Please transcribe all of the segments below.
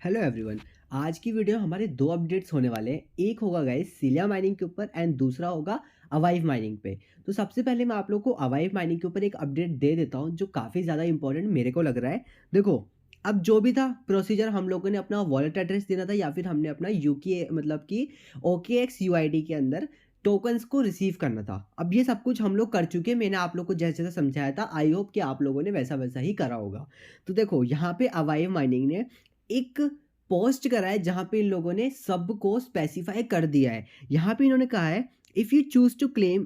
Hello everyone. आज की video में हमारे दो अपडेट्स होने वाले हैं। एक होगा गाइस सिलिया माइनिंग के ऊपर एंड दूसरा होगा अवाइव माइनिंग पे। तो सबसे पहले मैं आप लोग को अवाइव माइनिंग के ऊपर एक अपडेट दे देता हूं जो काफ़ी ज़्यादा इंपॉर्टेंट मेरे को लग रहा है। देखो, अब जो भी था प्रोसीजर, हम लोगों ने अपना वॉलेट एड्रेस देना था या फिर हमने अपना यूके मतलब कि OKX UID के अंदर टोकन्स को रिसीव करना था। अब ये सब कुछ हम लोग कर चुके हैं। मैंने आप लोग को जैसे जैसा समझाया था, आई होप कि आप लोगों ने वैसा वैसा ही करा होगा। तो देखो, यहाँ पे अवाइव माइनिंग ने एक पोस्ट करा है जहाँ पे इन लोगों ने सबको स्पेसिफाई कर दिया है। यहाँ पे इन्होंने कहा है, if you choose to claim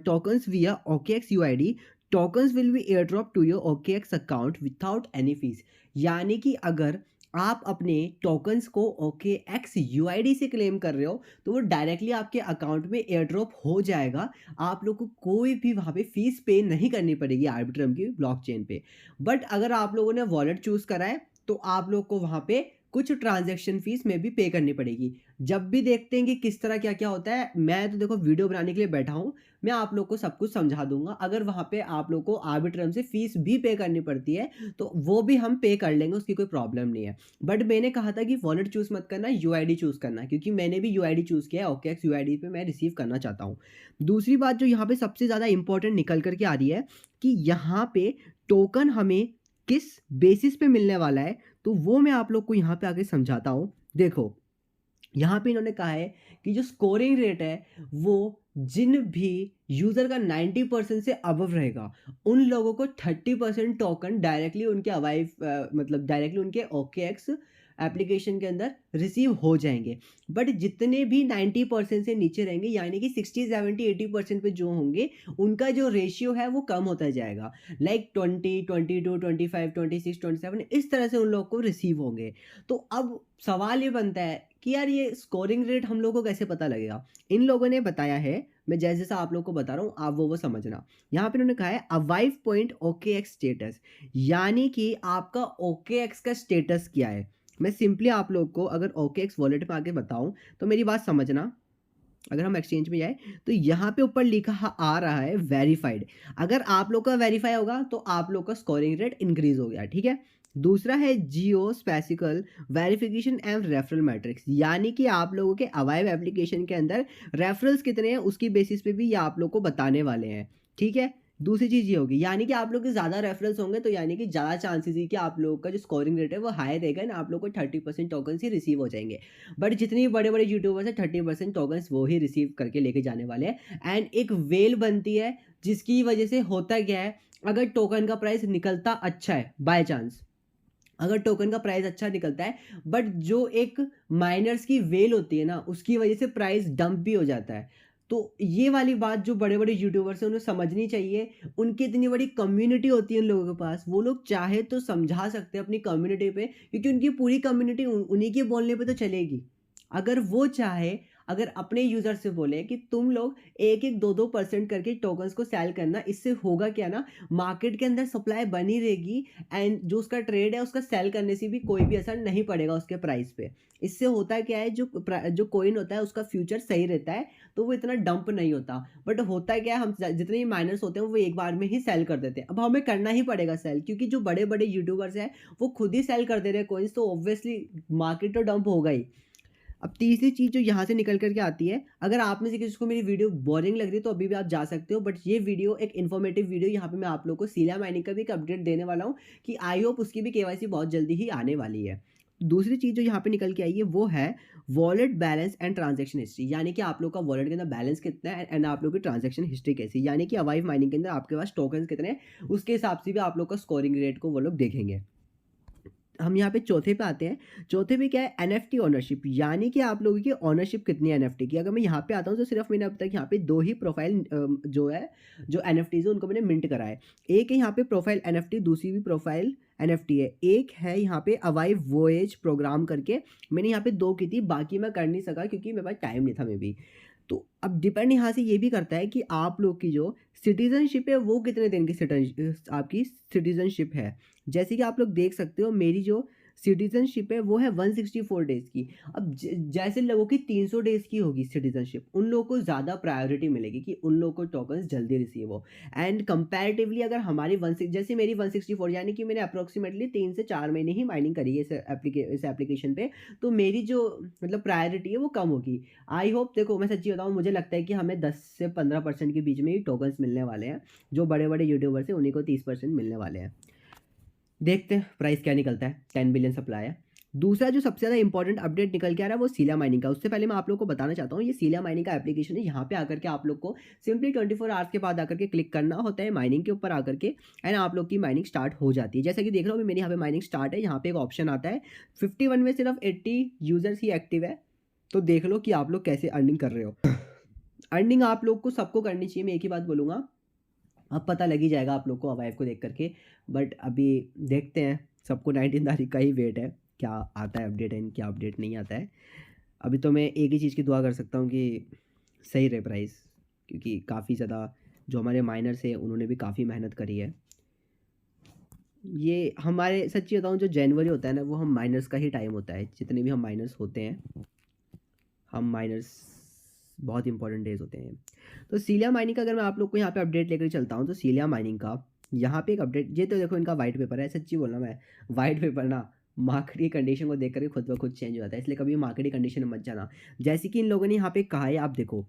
tokens via OKX UID, tokens will be air drop to your OKX account without any fees. यानी कि अगर आप अपने टोकन्स को OKX UID से क्लेम कर रहे हो तो वो डायरेक्टली आपके अकाउंट में एयर ड्रॉप हो जाएगा। आप लोग को कोई भी वहाँ पे फीस पे नहीं करनी पड़ेगी आर्बिट्रम की ब्लॉकचेन पे। बट अगर आप लोगों ने वॉलेट चूज़ करा है तो आप लोग को वहाँ पे कुछ ट्रांजैक्शन फीस में भी पे करनी पड़ेगी। जब भी देखते हैं कि किस तरह क्या-क्या होता है, मैं तो देखो वीडियो बनाने के लिए बैठा हूँ, मैं आप लोग को सब कुछ समझा दूँगा। अगर वहाँ पे आप लोग को आर्बिट्रम से फीस भी पे करनी पड़ती है, तो वो भी हम पे कर लेंगे, उसकी कोई प्रॉब्लम नहीं है। बट मैंने कहा था कि वॉलेट चूज़ मत करना, यूआईडी चूज़ करना, क्योंकि मैंने भी यूआईडी चूज़ किया है, OKX यूआईडी पे मैं रिसीव करना चाहता हूँ। दूसरी बात जो यहाँ पे सबसे ज़्यादा इम्पोर्टेंट निकल कर के आ रही है कि यहाँ पे टोकन हमें किस बेसिस पे मिलने वाला है, तो वो मैं आप लोग को यहाँ पे आगे समझाता हूँ। देखो, यहाँ पे इन्होंने कहा है कि जो स्कोरिंग रेट है वो जिन भी यूज़र का 90% से अबव रहेगा, उन लोगों को 30% टोकन डायरेक्टली उनके अवाइव मतलब डायरेक्टली उनके OKX एप्लीकेशन के अंदर रिसीव हो जाएंगे। बट जितने भी 90% से नीचे रहेंगे, यानी कि 60 70 80% पे जो होंगे, उनका जो रेशियो है वो कम होता जाएगा। लाइक 20 22 25 26 27 इस तरह से उन लोगों को रिसीव होंगे। तो अब सवाल ये बनता है कि यार ये स्कोरिंग रेट हम लोगों को कैसे पता लगेगा? इन लोगों ने बताया है, मैं जैसा आप लोग को बता रहा हूँ, आप वो समझना। यहाँ पे उन्होंने कहा है अवाइव पॉइंट OKX स्टेटस, यानी कि आपका OKX का स्टेटस क्या है। मैं सिंपली आप लोग को अगर OKX वॉलेट पे आके बताऊँ तो मेरी बात समझना। अगर हम एक्सचेंज में जाए तो यहाँ पे ऊपर लिखा आ रहा है वेरीफाइड। अगर आप लोग का वेरीफाई होगा तो आप लोग का स्कोरिंग रेट इंक्रीज हो गया, ठीक है। दूसरा है जियो स्पेसिकल वेरिफिकेशन एंड रेफरल मैट्रिक्स, यानी कि आप लोगों के अवाइव एप्लीकेशन के अंदर रेफरल्स कितने हैं उसकी बेसिस पे भी ये आप लोग को बताने वाले हैं, ठीक है। दूसरी चीज़ ये होगी, यानी कि आप लोग के ज़्यादा रेफरल्स होंगे तो यानी कि ज़्यादा चांसेस है कि आप लोगों का जो स्कोरिंग रेट है वो हाई रहेगा ना, आप लोग को 30% टोकन ही रिसीव हो जाएंगे। बट जितने भी बड़े-बड़े यूट्यूबर्स हैं, 30% टोकन्स वो ही रिसीव करके लेके जाने वाले हैं। एंड एक वेल बनती है जिसकी वजह से होता क्या है, अगर टोकन का प्राइस निकलता अच्छा है, बाय चांस अगर टोकन का प्राइस अच्छा निकलता है, बट जो एक माइनर्स की वेल होती है ना, उसकी वजह से प्राइस डंप भी हो जाता है। तो ये वाली बात जो बड़े-बड़े यूट्यूबर्स हैं उन्हें समझनी चाहिए। उनकी इतनी बड़ी कम्युनिटी होती है उन लोगों के पास, वो लोग चाहे तो समझा सकते हैं अपनी कम्युनिटी पे, क्योंकि उनकी पूरी कम्युनिटी उन्हीं के बोलने पे तो चलेगी। अगर वो चाहे, अगर अपने यूज़र से बोले कि तुम लोग 1-1 2-2% करके टोकन्स को सेल करना, इससे होगा क्या ना, मार्केट के अंदर सप्लाई बनी रहेगी एंड जो उसका ट्रेड है उसका सेल करने से भी कोई भी असर नहीं पड़ेगा उसके प्राइस पे। इससे होता क्या है, जो कॉइन होता है उसका फ्यूचर सही रहता है, तो वो इतना डंप नहीं होता। बट होता क्या है, हम जितने भी माइनर्स होते हैं वो एक बार में ही सेल कर देते हैं। अब हमें करना ही पड़ेगा सेल, क्योंकि जो बड़े-बड़े यूट्यूबर्स हैं वो खुद ही सेल कर दे रहे हैं कॉइन्स, तो ऑब्वियसली मार्केट तो डंप होगा ही। अब तीसरी चीज़ जो यहाँ से निकल कर के आती है, अगर आप में से किसी को मेरी वीडियो बोरिंग लग रही है तो अभी भी आप जा सकते हो, बट ये वीडियो एक इन्फॉर्मेटिव वीडियो, यहाँ पे मैं आप लोग को सिलिया माइनिंग का भी एक अपडेट देने वाला हूँ कि आई होप उसकी भी केवाईसी बहुत जल्दी ही आने वाली है। दूसरी चीज़ जो यहाँ पे निकल के आई है वो है wallet balance and transaction history, यानी कि आप लोग का वॉलेट के अंदर बैलेंस कितना है एंड आप लोग की ट्रांजैक्शन हिस्ट्री कैसी, यानी कि अवाइव माइनिंग के अंदर आपके पास टोकन कितने हैं, उसके हिसाब से भी आप लोग का स्कोरिंग रेट को वो लोग देखेंगे। हम यहाँ पे चौथे पे आते हैं। चौथे पे क्या है, एनएफटी ओनरशिप, यानी कि आप लोगों की ओनरशिप कितनी है एनएफटी की। अगर मैं यहाँ पे आता हूँ तो सिर्फ मैंने अब तक यहाँ पे 2 ही प्रोफाइल जो है, जो एनएफटीज़ है उनको मैंने मिंट करा है। एक है यहाँ पे प्रोफाइल एनएफटी, दूसरी भी प्रोफाइल एनएफटी है। एक है यहाँ पे अवाइव वॉयेज प्रोग्राम करके, मैंने यहाँ पे 2 की थी, बाकी मैं कर नहीं सका क्योंकि मेरे पास टाइम नहीं था मे बी। तो अब डिपेंड यहाँ से ये भी करता है कि आप लोग की जो सिटीज़नशिप है वो कितने दिन की आपकी सिटीज़नशिप है। जैसे कि आप लोग देख सकते हो, मेरी जो सिटीजनशिप है वो है 164 डेज़ की। अब जैसे लोगों की 300 डेज़ की होगी सिटीजनशिप, उन लोगों को ज़्यादा प्रायोरिटी मिलेगी कि उन लोगों को टोकन्स जल्दी रिसीव हो। एंड कंपैरेटिवली अगर हमारी जैसे मेरी 164 यानी कि मैंने अप्रॉक्सिमेटली 3 से 4 महीने ही माइनिंग करी है इस एप्लीकेशन पे, तो मेरी जो मतलब प्रायोरिटी है वो कम होगी। आई होप, देखो मैं सच्ची बताऊँ, मुझे लगता है कि हमें 10 से 15% के बीच में ही टोकन्स मिलने वाले हैं। जो बड़े-बड़े यूट्यूबर्स हैं उन्हीं को 30% मिलने वाले हैं। देखते हैं प्राइस क्या निकलता है। 10 बिलियन सप्लाई है। दूसरा जो सबसे ज़्यादा इंपॉर्टेंट अपडेट निकल के आ रहा है वो सीलिया माइनिंग का। उससे पहले मैं आप लोग को बताना चाहता हूँ, ये सीलिया माइनिंग का एप्लीकेशन है। यहाँ पे आकर के आप लोग को सिंपली 24 आवर्स के बाद आकर के क्लिक करना होता है माइनिंग के ऊपर आकर के, एंड आप लोग की माइनिंग स्टार्ट हो जाती है। जैसा कि देख रहे हो अभी मेरी यहाँ पे माइनिंग स्टार्ट है। यहाँ पे एक ऑप्शन आता है 51 में सिर्फ 80 यूजर्स ही एक्टिव है। तो देख लो कि आप लोग कैसे अर्निंग कर रहे हो। अर्निंग आप लोग को सबको करनी चाहिए, मैं एक ही बात बोलूँगा। अब पता लग ही जाएगा आप लोग को अवाइव को देख करके। बट अभी देखते हैं, सबको 19 तारीख का ही वेट है, क्या आता है अपडेट एंड क्या अपडेट नहीं आता है। अभी तो मैं एक ही चीज़ की दुआ कर सकता हूँ कि सही रहे प्राइस, क्योंकि काफ़ी ज़्यादा जो हमारे माइनर्स हैं उन्होंने भी काफ़ी मेहनत करी है। ये हमारे सच्ची बताऊँ, जो जनवरी होता है ना वो हम माइनर्स का ही टाइम होता है। जितने भी हम माइनर्स होते हैं, हम माइनर्स बहुत इंपॉर्टेंट डेज होते हैं। तो सीलिया माइनिंग का अगर मैं आप लोग को यहाँ पे अपडेट लेकर चलता हूँ, तो सीलिया माइनिंग का यहाँ पे एक अपडेट, ये तो देखो इनका वाइट पेपर है। सच्ची बोलना, मैं वाइट पेपर ना मार्केट की कंडीशन को देख करके खुद ब खुद चेंज हो जाता है, इसलिए कभी मार्केट की कंडीशन में मत जाना। जैसे कि इन लोगों ने यहाँ पे कहा है, आप देखो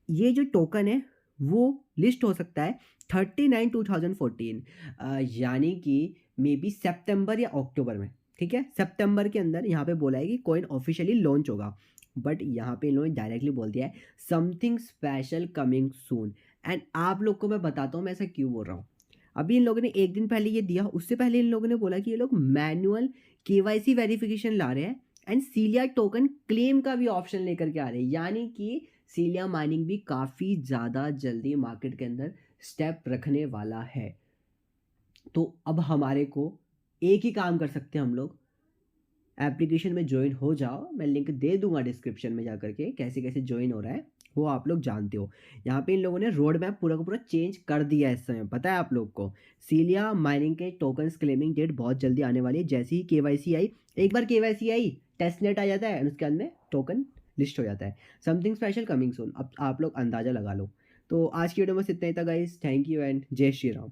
ये जो टोकन है वो लिस्ट हो सकता है 39/2014, यानी कि मे बी सितंबर या अक्टूबर में। ठीक है, सितंबर के अंदर यहाँ पे बोला है कि कॉइन ऑफिशियली लॉन्च होगा। बट यहाँ पे इन लोगों ने डायरेक्टली बोल दिया है something special coming soon. And आप लोग को मैं बताता हूँ मैं ऐसा क्यों बोल रहा हूँ। अभी इन लोगों ने एक दिन पहले ये दिया, उससे पहले इन लोगों ने बोला कि ये लोग मैनुअल केवाईसी वेरिफिकेशन ला रहे हैं एंड सीलिया टोकन क्लेम का भी ऑप्शन लेकर के आ रहे हैं, यानी कि सीलिया माइनिंग भी काफ़ी ज़्यादा जल्दी मार्केट के अंदर स्टेप रखने वाला है। तो अब हमारे को एक ही काम कर सकते हैं हम लोग, एप्लीकेशन में ज्वाइन हो जाओ। मैं लिंक दे दूंगा डिस्क्रिप्शन में जाकर के, कैसे कैसे ज्वाइन हो रहा है वो आप लोग जानते हो। यहाँ पे इन लोगों ने रोड मैप पूरा का पूरा चेंज कर दिया है इस समय, पता है आप लोग को। सीलिया माइनिंग के टोकन्स क्लेमिंग डेट बहुत जल्दी आने वाली है। जैसे ही केवाईसी आई, एक बार केवाईसी आई, टेस्ट नेट आ जाता है और उसके अंदर टोकन लिस्ट हो जाता है। समथिंग स्पेशल कमिंग सून, अब आप लोग अंदाज़ा लगा लो। तो आज की वीडियो में बस इतना ही था गाइस। थैंक यू एंड जय श्री राम।